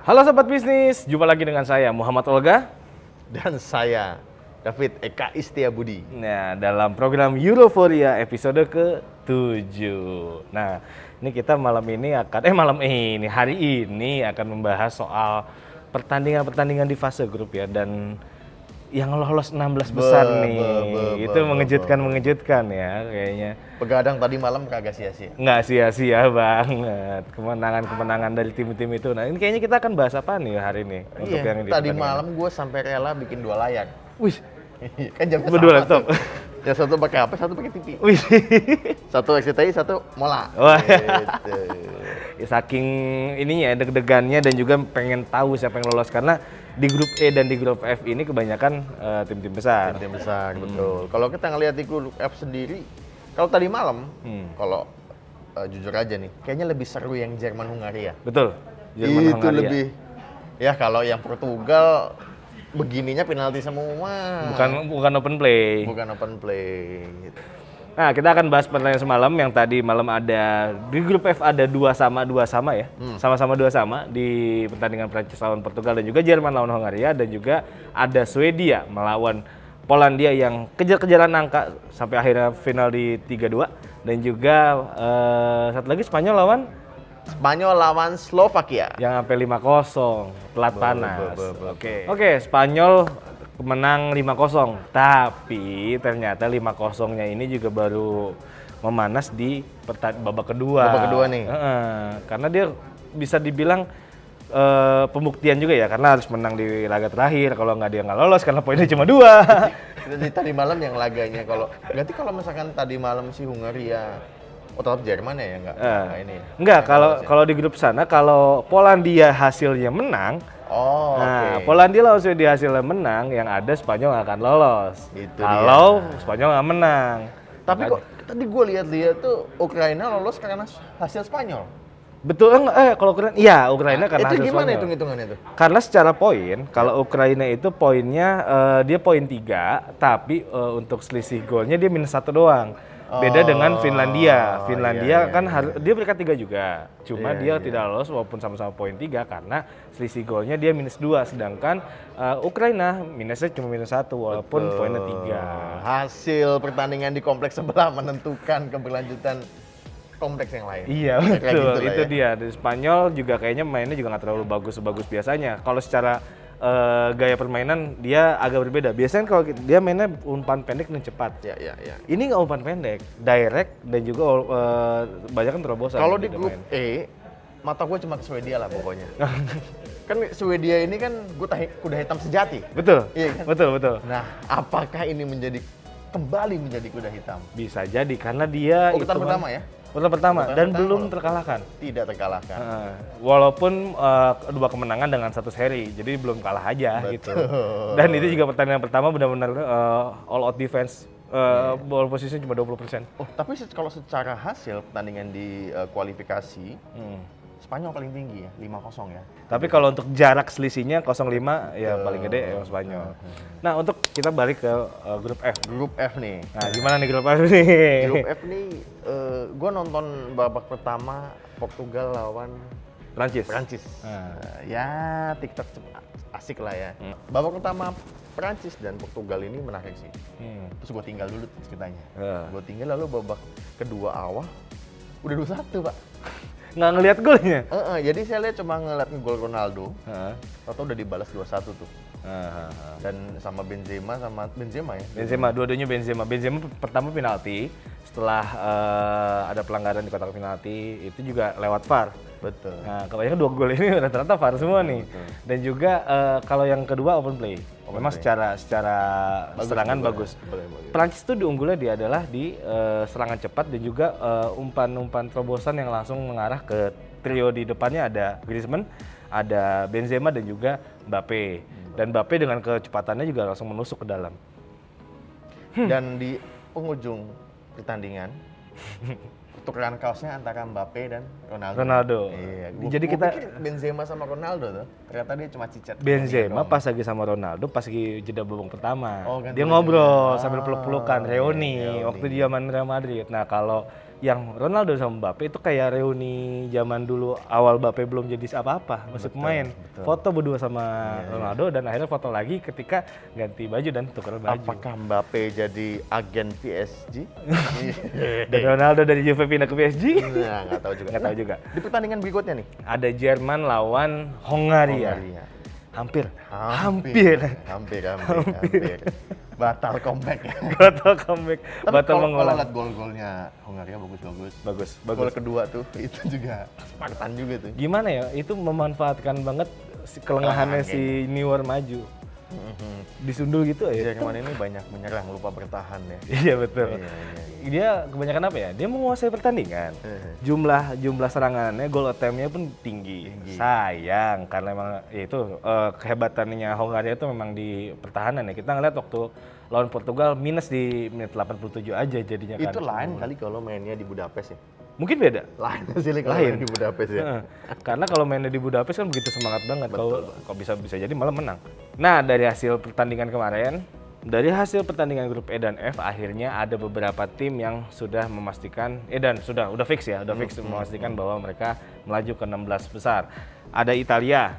Halo Sobat Bisnis, jumpa lagi dengan saya Muhammad Olga. Dan saya, David Eka Istiabudi. Nah, dalam program Euroforia episode ke-7. Nah, ini kita hari ini akan membahas soal pertandingan-pertandingan di fase grup ya. Dan yang lolos 16 besar itu mengejutkan ya kayaknya. Begadang tadi malam kagak sia-sia. Nggak sia-sia banget kemenangan dari tim-tim itu. Nah, ini kayaknya kita akan bahas apa nih hari ini untuk yang di tadi pertandingan. malam gue sampai rela bikin 2 layar. Wih, Kan jamnya berdua sama laptop. tuh. Yang satu pakai HP, satu pakai TV. Wih. Satu RCTI, satu mola. Wah. Gitu. Ya, saking ininya deg-degannya dan juga pengen tahu siapa yang lolos karena di grup E dan di grup F ini kebanyakan tim-tim besar. Tim besar, betul. Kalau kita ngelihat di grup F sendiri, kalau tadi malam, kalau jujur aja nih, kayaknya lebih seru yang Jerman-Hungaria. Betul. Itu Jerman-Hungaria. lebih, ya kalau yang Portugal begininya penalti semua. Bukan open play. Bukan open play. Nah, kita akan bahas pertandingan semalam yang tadi malam ada di grup F ada 2-2 ya. Sama-sama 2-2 di pertandingan Prancis lawan Portugal dan juga Jerman lawan Hungaria dan juga ada Swedia melawan Polandia yang kejar-kejaran angka sampai akhirnya final di 3-2 dan juga satu lagi Spanyol lawan Slovakia. yang sampai 5-0 pelat panas. Oke, Spanyol menang 5-0, tapi ternyata 5-0-nya ini juga baru memanas di babak kedua. Babak kedua nih. Karena dia bisa dibilang pembuktian juga ya, karena harus menang di laga terakhir. Kalau dia nggak lolos karena poinnya cuma 2. Jadi tadi malam yang laganya berarti kalau misalkan tadi malam si Hungaria, tetap Jerman ya nggak ini. Enggak, kalau di grup sana kalau Polandia hasilnya menang. Polandia lawan Swedia hasilnya menang, yang ada Spanyol akan lolos. Kalau Spanyol nggak menang. Tapi kok tadi gue lihat tuh Ukraina lolos karena hasil Spanyol. Betul kalau Ukraina, Ukraina karena hasil Spanyol. Itu gimana hitung-hitungannya itu? Karena secara poin, kalau Ukraina itu poinnya dia poin 3, tapi untuk selisih golnya dia minus 1 doang. Beda dengan Finlandia. Dia peringkat 3 juga. Cuma dia tidak lolos walaupun sama-sama poin 3 karena selisih golnya dia minus 2. Sedangkan Ukraina minusnya cuma minus 1 walaupun poinnya 3. Hasil pertandingan di kompleks sebelah menentukan keberlanjutan kompleks yang lain. Iya, betul. Gitu itu ya. dia. Di Spanyol juga kayaknya mainnya juga nggak terlalu bagus biasanya. Kalau secara gaya permainan dia agak berbeda. Biasanya kalau dia mainnya umpan pendek dan cepat. Ya. Ini nggak umpan pendek, direct dan juga banyak kan terobosan. Kalau di grup E, mata gue cuma ke Swedia lah pokoknya. Kan Swedia ini kan kuda hitam sejati. Betul. Iya kan? Betul. Nah, apakah ini kembali menjadi kuda hitam? Bisa jadi karena dia Urutan pertama ya? Urutan pertama dan belum terkalahkan. Tidak terkalahkan. Walaupun 2 kemenangan dengan 1 seri, jadi belum kalah aja. Betul. Gitu. Dan itu juga pertandingan pertama benar-benar all out defense. Ball position cuma 20%. Tapi kalau secara hasil pertandingan di kualifikasi, Spanyol paling tinggi ya, 5-0 ya. Tapi kalau untuk jarak selisihnya 0-5 ya paling gede emang Spanyol. Nah, untuk kita balik ke grup F. Grup F nih. Nah, gimana nih grup F nih? Grup F nih, gue nonton babak pertama Portugal lawan Prancis. Ya, TikTok asik lah ya. Babak pertama Prancis dan Portugal ini menarik sih. Terus gue tinggal dulu ceritanya. Gue tinggal lalu babak kedua awal udah 2-1, Pak. Nggak ngelihat golnya? Jadi saya lihat cuma ngeliat gol Ronaldo, atau udah dibalas 2-1 tuh. Dan sama Benzema ya? Benzema, dua-duanya Benzema. Benzema pertama penalti, setelah ada pelanggaran di kotak penalti, itu juga lewat VAR. Betul. Nah, kebanyakan 2 gol ini rata-rata VAR semua nih. Betul. Dan juga kalau yang kedua open play. Memang secara serangan bagus. Prancis tuh diunggulnya dia adalah di serangan cepat dan juga umpan-umpan terobosan yang langsung mengarah ke trio di depannya ada Griezmann, ada Benzema dan juga Mbappe. Dan Mbappe dengan kecepatannya juga langsung menusuk ke dalam. Dan di penghujung pertandingan tukeran kaosnya antara Mbappe dan Ronaldo. Iya. Jadi kita pikir Benzema sama Ronaldo tuh, ternyata dia cuma cicat. Benzema pas lagi sama Ronaldo pas lagi jeda babak pertama. Dia ngobrol sambil peluk-pelukan reuni waktu dia main Real Madrid. Nah, kalau yang Ronaldo sama Mbappe itu kayak reuni zaman dulu awal Mbappe belum jadi apa-apa, masih pemain. Foto berdua sama Ronaldo dan akhirnya foto lagi ketika ganti baju dan tukar baju. Apakah Mbappe jadi agen PSG? Dan Ronaldo dari Juve pindah ke PSG? Nah, nggak tahu juga. Nggak tahu juga. Di pertandingan berikutnya nih, Ada Jerman lawan Hongaria. Hampir. Batal comeback ya. Batal comeback. Tapi Batal kalau mengulang. lihat gol-golnya Hongaria bagus. Gol Bagus. kedua tuh itu juga Spartan juga tuh. Gimana ya? Itu memanfaatkan banget kelengahannya si Neuer maju. Disundul gitu ya. Jerman ini banyak menyerang, lupa bertahan ya. Iya betul. Iya. Dia kebanyakan apa ya? Dia menguasai pertandingan. Jumlah serangannya, gol attempt-nya pun tinggi. Sayang karena emang ya itu kehebatannya Hongaria itu memang di pertahanan ya. Kita ngeliat waktu lawan Portugal minus di menit 87 aja jadinya kan. Itu lain kali kalau mainnya di Budapest ya. Mungkin beda. Lain hasilnya kalau main di Budapest ya. Karena kalau mainnya di Budapest kan begitu semangat banget. Kalau bisa jadi malah menang. Nah, dari hasil pertandingan kemarin, dari hasil pertandingan grup E dan F, akhirnya ada beberapa tim yang sudah memastikan udah fix ya, memastikan bahwa mereka melaju ke 16 besar. Ada Italia,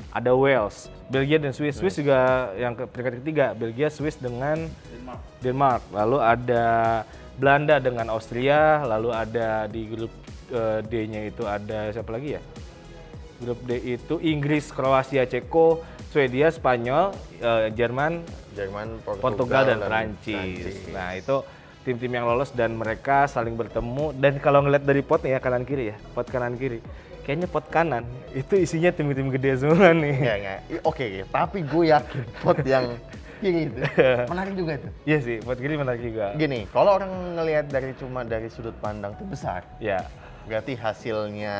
ada Wales, Belgia dan Swiss. Swiss juga yang peringkat ketiga, Belgia, Swiss dengan Denmark. Lalu ada Belanda dengan Austria, lalu ada di grup D-nya itu ada siapa lagi ya? Grup D itu Inggris, Kroasia, Ceko, Swedia, Spanyol, Jerman, Portugal dan Prancis. Nah, itu tim-tim yang lolos dan mereka saling bertemu. Dan kalau ngeliat dari potnya ya kanan kiri ya, pot kanan kiri. Kayaknya pot kanan itu isinya tim-tim gede semua nih. Enggak. Oke, tapi gue yakin pot yang kiri itu menarik juga itu. Iya sih, pot kiri menarik juga. Gini, kalau orang ngelihat cuma dari sudut pandang tim besar, ya. Berarti hasilnya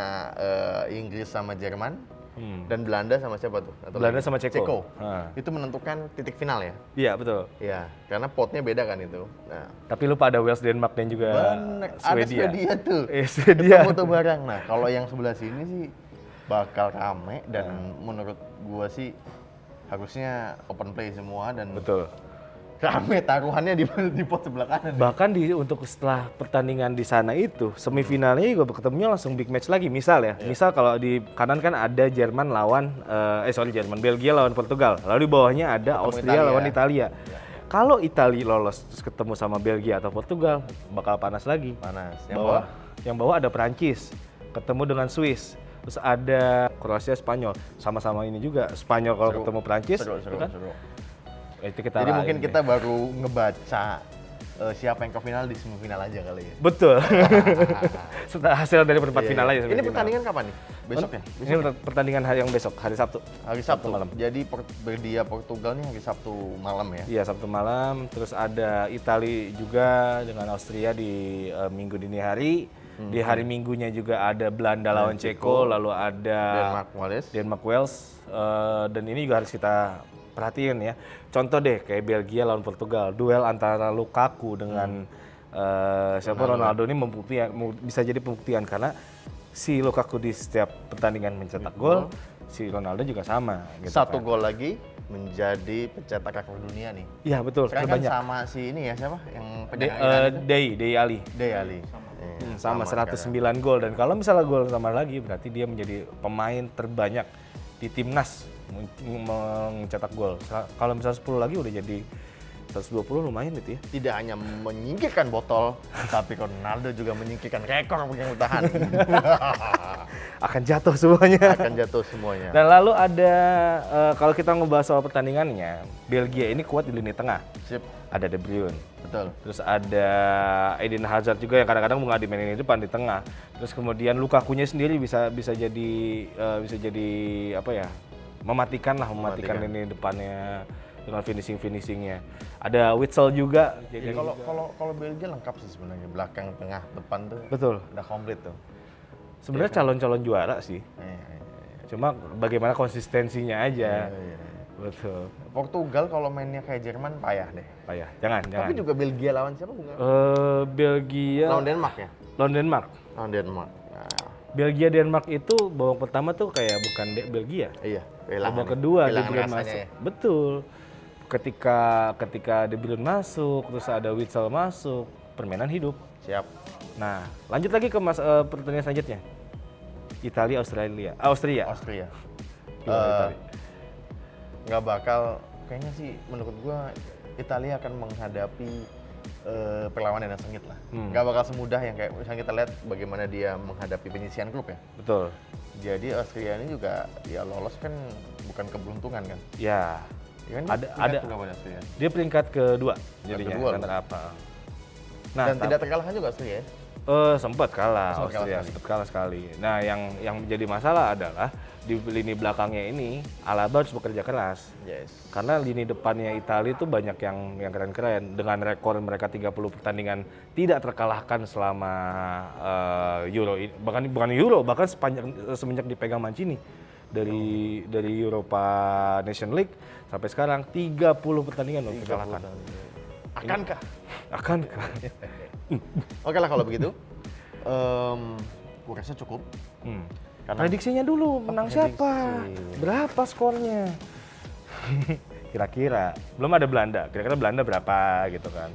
Inggris sama Jerman dan Belanda sama siapa tuh? Belanda sama Ceko. Itu menentukan titik final ya? Iya, betul. Iya, karena potnya beda kan itu. Nah, tapi lupa ada Wales, Denmark dan juga Swedia. Ada Swedia tuh. Swedia. Ketemu tuh bareng. Nah, kalau yang sebelah sini sih bakal rame dan menurut gua sih harusnya open play semua dan betul. Rame taruhannya di pot sebelah kanan. Bahkan untuk setelah pertandingan di sana itu semifinalnya juga ketemunya langsung big match lagi. Misal ya, misal kalau di kanan kan ada Jerman lawan Belgia lawan Portugal. Lalu di bawahnya ada Austria lawan Italia. Kalau Italia lolos terus ketemu sama Belgia atau Portugal, bakal panas lagi. Yang bawah ada Prancis ketemu dengan Swiss. Terus ada Kroasia, Spanyol. Sama-sama ini juga Spanyol kalau ketemu Prancis. Seru. Itu kita jadi mungkin kita baru ngebaca siapa yang ke final di semifinal aja kali ya. Betul. Setelah hasil dari perempat final aja. Ini pertandingan kapan nih? Besok ya? Ini pertandingan hari yang besok, hari Sabtu. Hari Sabtu malam. Jadi Belgia Portugal nih hari Sabtu malam ya? Iya, Sabtu malam. Terus ada Italia juga dengan Austria di minggu dini hari. Di hari Minggunya juga ada Belanda lawan Ceko, lalu ada Denmark Wales. Dan ini juga harus kita perhatiin ya. Contoh deh kayak Belgia lawan Portugal, duel antara Lukaku dengan Ronaldo ini bisa jadi pembuktian karena si Lukaku di setiap pertandingan mencetak gol, si Ronaldo juga sama. Gitu Satu gol lagi menjadi pencetak rekor dunia nih. Iya betul. Sekarang kan sama si ini ya siapa yang penyerang Dey Ali. Sama 109 gol dan kalau misalnya gol sama lagi berarti dia menjadi pemain terbanyak di timnas mencetak gol. Kalau misalnya 10 lagi udah jadi 120 lumayan itu ya. Tidak hanya menyingkirkan botol, tapi Ronaldo juga menyingkirkan rekor yang bertahan. Akan jatuh semuanya. Dan lalu ada kalau kita ngebahas soal pertandingannya, Belgia ini kuat di lini tengah. Ada De Bruyne. Betul. Terus ada Eden Hazard juga yang kadang-kadang mau dimainin di depan di tengah. Terus kemudian Lukaku-nya sendiri bisa jadi apa ya? mematikan ini depannya dengan finishingnya. Ada Witsel juga. Jadi kalau Belgia lengkap sih sebenarnya, belakang, tengah, depan tuh. Betul. Udah komplit tuh. Sebenarnya calon-calon juara sih. Cuma bagaimana konsistensinya aja. Betul. Portugal kalau mainnya kayak Jerman payah deh. Jangan. Tapi juga Belgia lawan siapa bukan? Belgia lawan Denmark ya? Lawan Denmark. Belgia Denmark itu babak pertama tuh kayak bukan Belgia. Iya. Babak kedua De Bruyne masuk. Ya. Betul. Ketika De Bruyne masuk, terus ada Witsel masuk, permainan hidup. Siap. Nah, lanjut lagi ke pertandingan selanjutnya. Italia, Austria. Gimana Italia? Nggak bakal, kayaknya sih menurut gua Italia akan menghadapi perlawanan yang sengit lah. Nggak bakal semudah yang kayak misalnya kita lihat bagaimana dia menghadapi penyisian grup ya. Betul. Jadi Austria ini juga ya lolos kan bukan keberuntungan kan. Ya. Ya kan Ada Austria. dia peringkat kedua jadinya kedua antara apa. Nah, dan tidak terkalahkan juga Austria ya. Sempat kalah Austria, sempat kalah sekali. Nah, yang menjadi masalah adalah di lini belakangnya ini Alaba harus bekerja keras. Yes. Karena lini depannya Italia itu banyak yang keren-keren dengan rekor mereka 30 pertandingan tidak terkalahkan selama Euro ini. Bukan Euro, bahkan semenjak dipegang Mancini dari Europa Nation League sampai sekarang 30 pertandingan belum terkalahkan. Akankah? Oke lah kalau begitu. Gue rasa cukup. Karena prediksinya dulu menang siapa? Berapa skornya? Kira-kira. Belum ada Belanda. Kira-kira Belanda berapa gitu kan?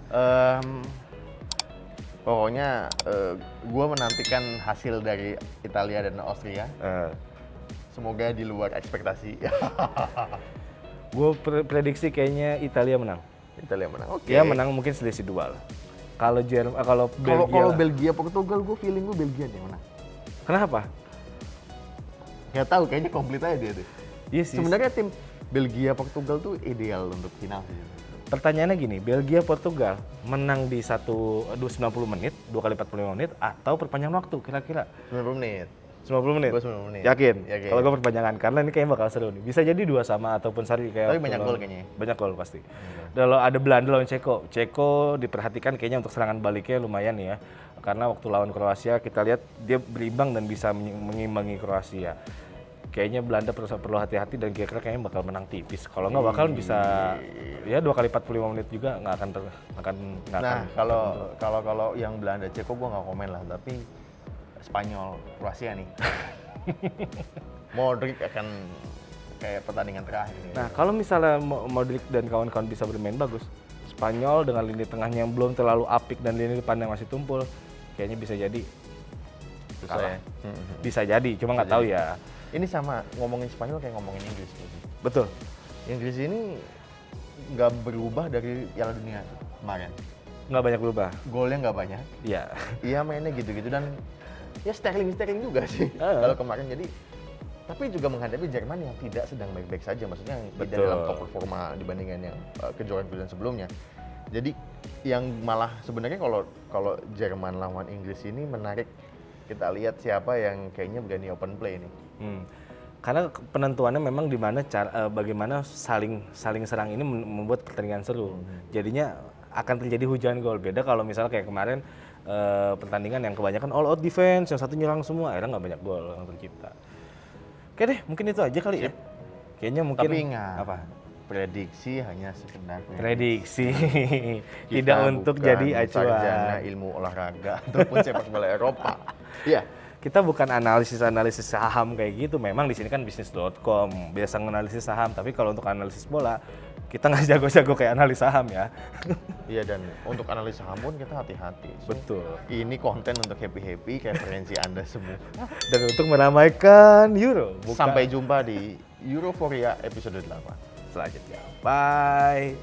Pokoknya gue menantikan hasil dari Italia dan Austria. Semoga di luar ekspektasi. Gue prediksi kayaknya Italia menang. Oke. Ya menang mungkin selisih 2 lah. Kalau Belgia Portugal, gue feeling gue Belgia yang menang. Kenapa? Nggak tahu, kayaknya komplit aja dia tuh. Iya sih. Sebenarnya tim Belgia Portugal tuh ideal untuk final sih. Pertanyaannya gini, Belgia Portugal menang di 90 menit, 2 kali 45 menit atau perpanjangan waktu kira-kira? 90 menit. 90 menit? Gue 90 menit. Yakin? Kalau gue perpanjangan, karena ini kayaknya bakal seru nih. Bisa jadi 2 sama ataupun seri kayak. Tapi banyak gol kayaknya. Banyak gol pasti. Kalau ada Belanda lawan Ceko diperhatikan kayaknya untuk serangan baliknya lumayan ya. Karena waktu lawan Kroasia kita lihat dia berimbang dan bisa mengimbangi Kroasia. Kayaknya Belanda perlu hati-hati dan kira-kira kayaknya bakal menang tipis. Kalau nggak bakal bisa ya 2 kali 45 menit juga nggak akan. Nah kalau yang Belanda Ceko gue nggak komen lah, tapi Spanyol Kroasia nih. Modric akan kayak pertandingan terakhir. Nah, kalau misalnya Modric dan kawan-kawan bisa bermain bagus, Spanyol dengan lini tengahnya yang belum terlalu apik dan lini depan yang masih tumpul, kayaknya bisa jadi kalah. Bisa jadi, cuma nggak tahu ya. Ini sama ngomongin Spanyol kayak ngomongin Inggris. Betul. Inggris ini nggak berubah dari Piala Dunia kemarin. Nggak banyak berubah. Golnya nggak banyak. Iya. Iya mainnya gitu-gitu dan ya Sterling juga sih kalau kemarin. Jadi tapi juga menghadapi Jerman yang tidak sedang baik-baik saja, maksudnya yang tidak dalam top performa dibandingkan yang kejuaraan sebelumnya. Jadi yang malah sebenarnya kalau Jerman lawan Inggris ini menarik, kita lihat siapa yang kayaknya berani open play nih. Karena penentuannya memang di mana bagaimana saling serang ini membuat pertandingan seru. Jadinya akan terjadi hujan gol. Beda kalau misalnya kayak kemarin pertandingan yang kebanyakan all out defense, yang satu nyerang semua, akhirnya nggak banyak gol yang tercipta. Oke deh, mungkin itu aja kali ya. Kayaknya mungkin. Tapi ingat, apa? Prediksi hanya sekedar prediksi. Tidak untuk jadi acuan. Sarjana ilmu olahraga ataupun sepak bola Eropa. Iya. Kita bukan analisis saham kayak gitu. Memang di sini kan bisnis.com biasa menganalisis saham, tapi kalau untuk analisis bola kita nggak jago-jago kayak analis saham ya. Iya, dan untuk analis saham pun kita hati-hati. Betul. Ini konten untuk happy-happy referensi Anda semua. Dan untuk meramaikan Euro. Sampai jumpa di Euroforia episode 8 selanjutnya. Bye.